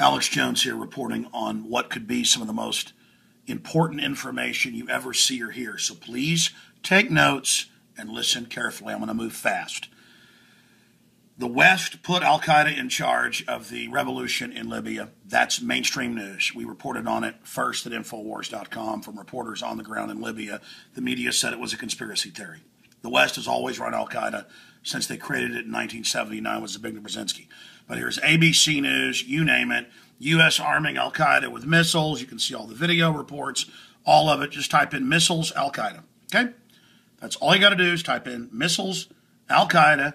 Alex Jones here reporting on what could be some of the most important information you ever see or hear. So please take notes and listen carefully. I'm going to move fast. The West put Al-Qaeda in charge of the revolution in Libya. That's mainstream news. We reported on it first at Infowars.com from reporters on the ground in Libya. The media said it was a conspiracy theory. The West has always run Al-Qaeda since they created it in 1979 with Zbigniew Brzezinski. But here's ABC News, you name it, U.S. arming Al-Qaeda with missiles. You can see all the video reports, all of it. Just type in missiles, Al-Qaeda, okay? That's all you got to do is type in missiles, Al-Qaeda,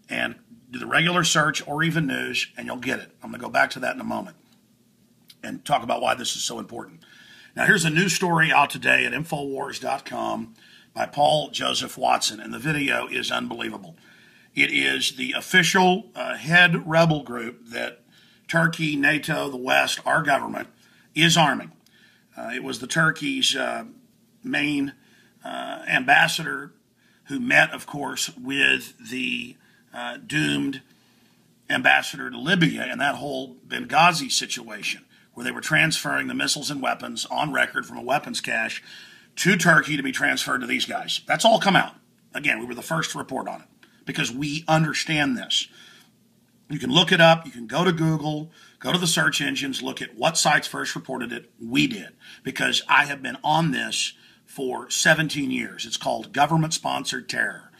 and do the regular search or even news, and you'll get it. I'm going to go back to that in a moment and talk about why this is so important. Now, here's a news story out today at Infowars.com by Paul Joseph Watson, and the video is unbelievable. It is the official head rebel group that Turkey, NATO, the West, our government is arming. It was the Turkey's main ambassador who met, of course, with the doomed ambassador to Libya in that whole Benghazi situation, where they were transferring the missiles and weapons on record from a weapons cache to Turkey to be transferred to these guys. That's all come out. Again, we were the first to report on it because we understand this. You can look it up. You can go to Google, go to the search engines, look at what sites first reported it. We did, because I have been on this for 17 years. It's called government-sponsored terror.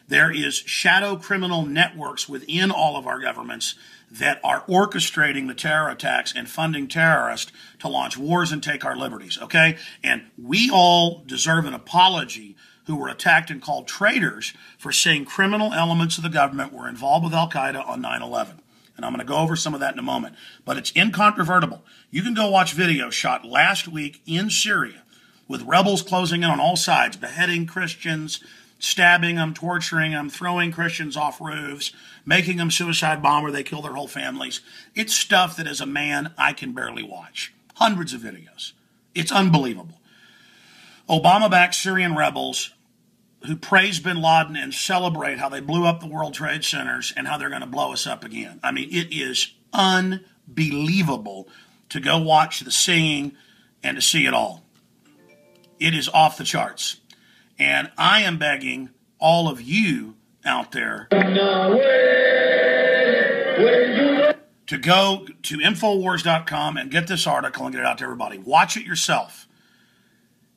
There is shadow criminal networks within all of our governments that are orchestrating the terror attacks and funding terrorists to launch wars and take our liberties, okay? And we all deserve an apology who were attacked and called traitors for saying criminal elements of the government were involved with Al-Qaeda on 9/11. And I'm going to go over some of that in a moment. But it's incontrovertible. You can go watch videos shot last week in Syria with rebels closing in on all sides, beheading Christians, stabbing them, torturing them, throwing Christians off roofs, making them suicide bomb where they kill their whole families. It's stuff that as a man, I can barely watch. Hundreds of videos. It's unbelievable. Obama-backed Syrian rebels who praise bin Laden and celebrate how they blew up the World Trade Centers and how they're going to blow us up again. I mean, it is unbelievable to go watch the singing and to see it all. It is off the charts. And I am begging all of you out there to go to Infowars.com and get this article and get it out to everybody. Watch it yourself.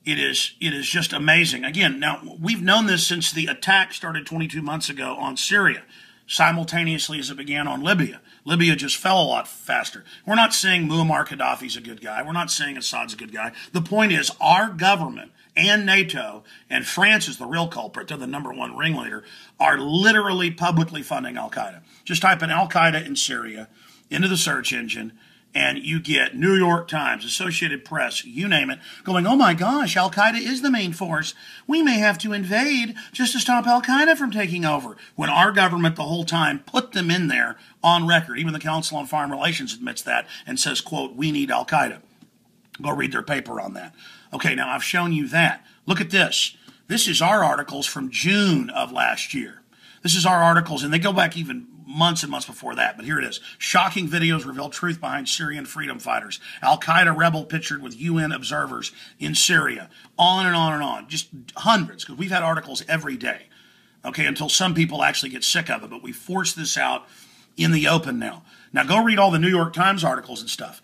It is just amazing. Again, now, we've known this since the attack started 22 months ago on Syria, simultaneously as it began on Libya. Libya just fell a lot faster. We're not saying Muammar Gaddafi's a good guy. We're not saying Assad's a good guy. The point is, our government and NATO, and France is the real culprit, they're the #1 ringleader, are literally publicly funding Al-Qaeda. Just type in Al-Qaeda in Syria into the search engine, and you get New York Times, Associated Press, you name it, going, oh my gosh, Al-Qaeda is the main force. We may have to invade just to stop Al-Qaeda from taking over. When our government the whole time put them in there on record. Even the Council on Foreign Relations admits that and says, quote, we need Al-Qaeda. Go read their paper on that. Okay, now I've shown you that. Look at this. This is our articles from June of last year. This is our articles, and they go back even months and months before that, but here it is. Shocking videos reveal truth behind Syrian freedom fighters. Al-Qaeda rebel pictured with UN observers in Syria. On and on and on. Just hundreds, because we've had articles every day, okay, until some people actually get sick of it, but we force this out in the open now. Now go read all the New York Times articles and stuff.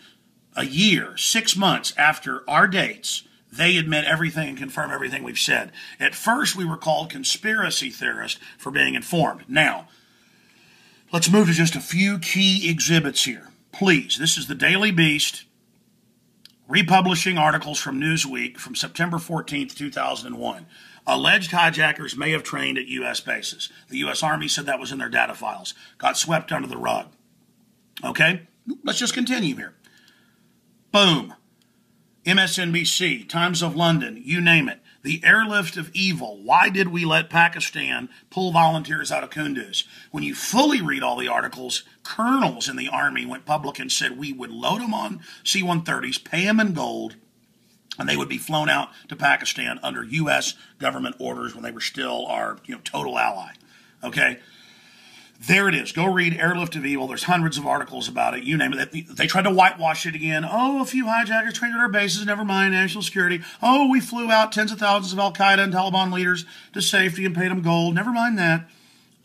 A year, 6 months after our dates, they admit everything and confirm everything we've said. At first, we were called conspiracy theorists for being informed. Now, let's move to just a few key exhibits here. Please, this is the Daily Beast, republishing articles from Newsweek from September 14th, 2001. Alleged hijackers may have trained at U.S. bases. The U.S. Army said that was in their data files. Got swept under the rug. Okay? Let's just continue here. Boom. MSNBC, Times of London, you name it. The airlift of evil. Why did we let Pakistan pull volunteers out of Kunduz? When you fully read all the articles, colonels in the Army went public and said we would load them on C-130s, pay them in gold, and they would be flown out to Pakistan under U.S. government orders when they were still our total ally. Okay? There it is. Go read Airlift of Evil. There's hundreds of articles about it. You name it. They tried to whitewash it again. Oh, a few hijackers trained at our bases. Never mind national security. Oh, we flew out tens of thousands of Al-Qaeda and Taliban leaders to safety and paid them gold. Never mind that.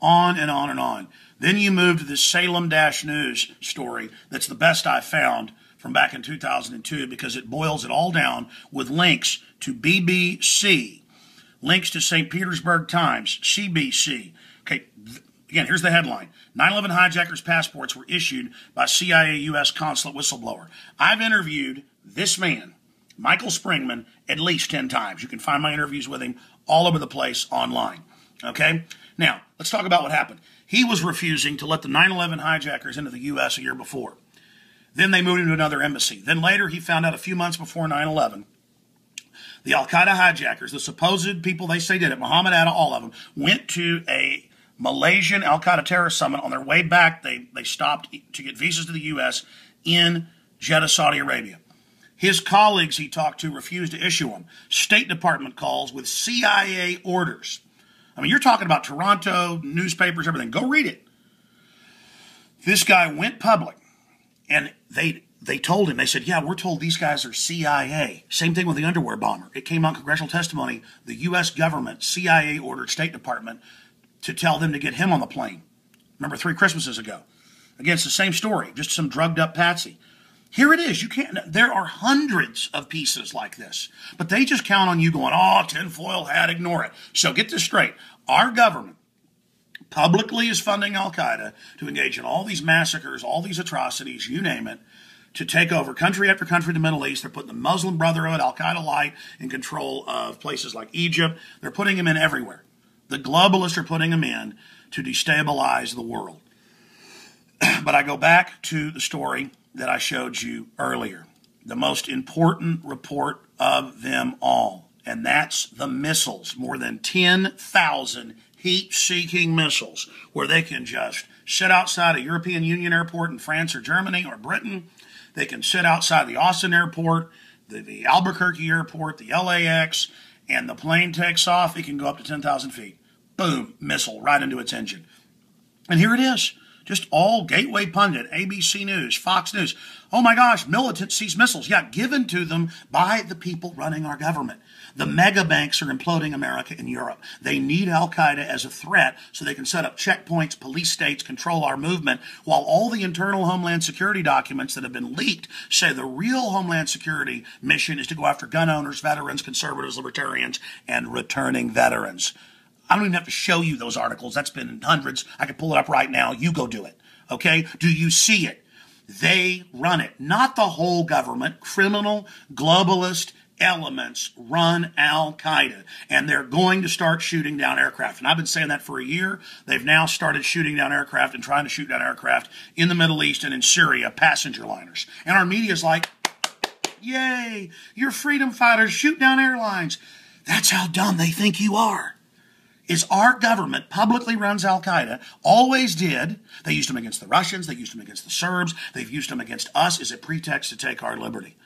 On and on and on. Then you move to this Salem-News story that's the best I found from back in 2002 because it boils it all down with links to BBC, links to St. Petersburg Times, CBC. Okay, again, here's the headline. 9/11 hijackers' passports were issued by CIA U.S. consulate whistleblower. I've interviewed this man, Michael Springman, at least 10 times. You can find my interviews with him all over the place online. Okay? Now, let's talk about what happened. He was refusing to let the 9/11 hijackers into the U.S. a year before. Then they moved him to another embassy. Then later he found out a few months before 9/11, the Al-Qaeda hijackers, the supposed people they say did it, Muhammad Atta, all of them, went to a Malaysian Al-Qaeda terrorist summit. On their way back, they stopped to get visas to the U.S. in Jeddah, Saudi Arabia. His colleagues he talked to refused to issue them. State Department calls with CIA orders. I mean, you're talking about Toronto, newspapers, everything. Go read it. This guy went public, and they told him, they said, yeah, we're told these guys are CIA. Same thing with the underwear bomber. It came out in congressional testimony. The U.S. government, CIA ordered State Department to tell them to get him on the plane. Remember 3 Christmases ago. Again, it's the same story, just some drugged up patsy. Here it is. There are hundreds of pieces like this, but they just count on you going, oh, tinfoil hat, ignore it. So get this straight. Our government publicly is funding Al-Qaeda to engage in all these massacres, all these atrocities, you name it, to take over country after country in the Middle East. They're putting the Muslim Brotherhood, Al-Qaeda Light, in control of places like Egypt. They're putting them in everywhere. The globalists are putting them in to destabilize the world. But I go back to the story that I showed you earlier, the most important report of them all, and that's the missiles. More than 10,000 heat-seeking missiles where they can just sit outside a European Union airport in France or Germany or Britain. They can sit outside the Austin airport, the Albuquerque airport, the LAX, and the plane takes off. It can go up to 10,000 feet. Boom, missile right into its engine. And here it is. Just all Gateway Pundit, ABC News, Fox News. Oh my gosh, militants seize missiles. Yeah, given to them by the people running our government. The mega banks are imploding America and Europe. They need Al-Qaeda as a threat so they can set up checkpoints, police states, control our movement, while all the internal Homeland Security documents that have been leaked say the real Homeland Security mission is to go after gun owners, veterans, conservatives, libertarians, and returning veterans. I don't even have to show you those articles. That's been in hundreds. I could pull it up right now. You go do it. Okay? Do you see it? They run it. Not the whole government. Criminal, globalist elements run Al-Qaeda. And they're going to start shooting down aircraft. And I've been saying that for a year. They've now started shooting down aircraft and trying to shoot down aircraft in the Middle East and in Syria, passenger liners. And our media's like, yay, you're freedom fighters, shoot down airlines. That's how dumb they think you are. Is our government publicly runs Al-Qaeda, always did. They used them against the Russians, they used them against the Serbs, they've used them against us as a pretext to take our liberty.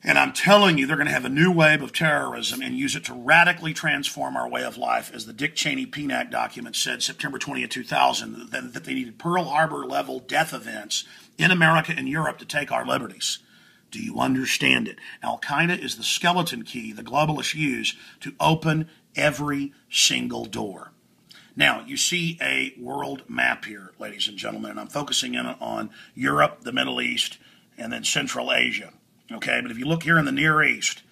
And I'm telling you, they're going to have a new wave of terrorism and use it to radically transform our way of life. As the Dick Cheney PNAC document said, September 20th, 2000, that they needed Pearl Harbor level death events in America and Europe to take our liberties. Do you understand it? Al-Qaeda is the skeleton key the globalists use to open every single door. Now, you see a world map here, ladies and gentlemen, and I'm focusing in on Europe, the Middle East, and then Central Asia. Okay, but if you look here in the Near East,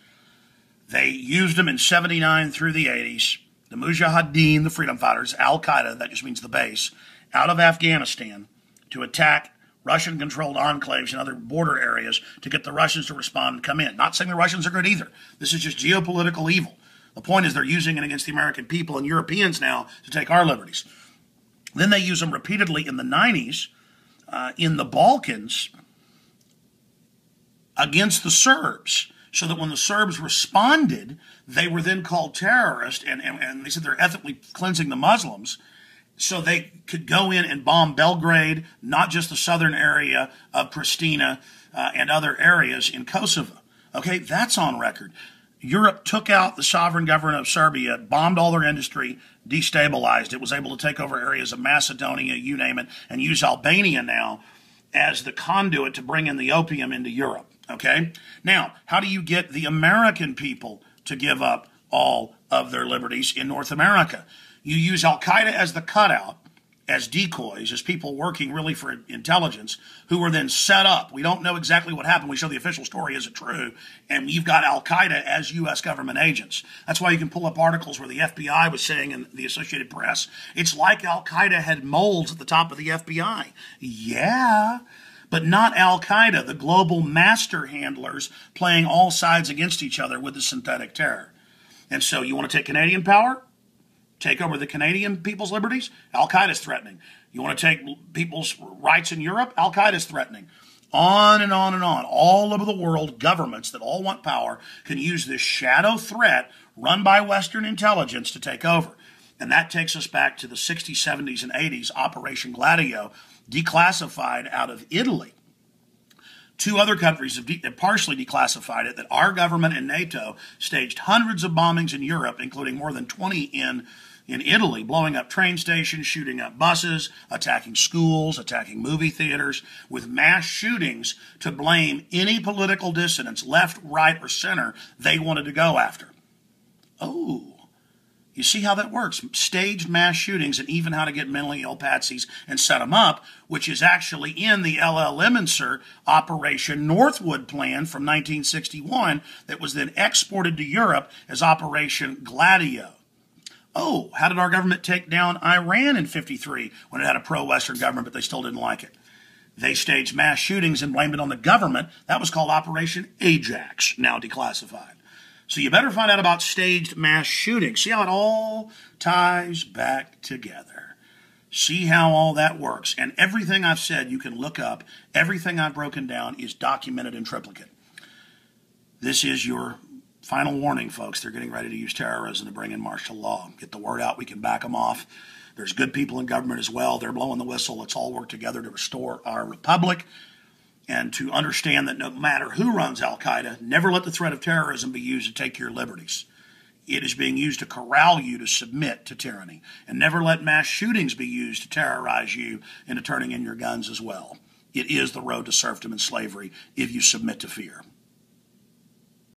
they used them in 79 through the 80s. The Mujahideen, the freedom fighters, Al-Qaeda, that just means the base, out of Afghanistan to attack Russian-controlled enclaves and other border areas to get the Russians to respond and come in. Not saying the Russians are good either. This is just geopolitical evil. The point is they're using it against the American people and Europeans now to take our liberties. Then they use them repeatedly in the 90s in the Balkans against the Serbs, so that when the Serbs responded, they were then called terrorists, and they said they're ethnically cleansing the Muslims, so they could go in and bomb Belgrade, not just the southern area of Pristina and other areas in Kosovo. Okay, that's on record. Europe took out the sovereign government of Serbia, bombed all their industry, destabilized it, was able to take over areas of Macedonia, you name it, and use Albania now as the conduit to bring in the opium into Europe. Okay? Now, how do you get the American people to give up all of their liberties in North America? You use Al-Qaeda as the cutout, as decoys, as people working really for intelligence, who were then set up. We don't know exactly what happened. We show the official story, is it true? And you've got Al-Qaeda as U.S. government agents. That's why you can pull up articles where the FBI was saying in the Associated Press, it's like Al-Qaeda had moles at the top of the FBI. Yeah, but not Al-Qaeda, the global master handlers playing all sides against each other with the synthetic terror. And so you want to take Canadian power? Take over the Canadian people's liberties? Al-Qaeda's threatening. You want to take people's rights in Europe? Al-Qaeda's threatening. On and on and on. All over the world, governments that all want power can use this shadow threat run by Western intelligence to take over. And that takes us back to the 60s, 70s, and 80s, Operation Gladio, declassified out of Italy. Two other countries have partially declassified it, that our government and NATO staged hundreds of bombings in Europe, including more than 20 in Italy, blowing up train stations, shooting up buses, attacking schools, attacking movie theaters, with mass shootings to blame any political dissidents, left, right, or center, they wanted to go after. Oh. You see how that works? Staged mass shootings, and even how to get mentally ill patsies and set them up, which is actually in the L.L. Lemonster Operation Northwood plan from 1961 that was then exported to Europe as Operation Gladio. Oh, how did our government take down Iran in '53 when it had a pro-Western government, but they still didn't like it? They staged mass shootings and blamed it on the government. That was called Operation Ajax, now declassified. So you better find out about staged mass shootings. See how it all ties back together. See how all that works. And everything I've said you can look up. Everything I've broken down is documented in triplicate. This is your final warning, folks. They're getting ready to use terrorism to bring in martial law. Get the word out. We can back them off. There's good people in government as well. They're blowing the whistle. Let's all work together to restore our republic, and to understand that no matter who runs Al-Qaeda, never let the threat of terrorism be used to take your liberties. It is being used to corral you to submit to tyranny. And never let mass shootings be used to terrorize you into turning in your guns as well. It is the road to serfdom and slavery if you submit to fear.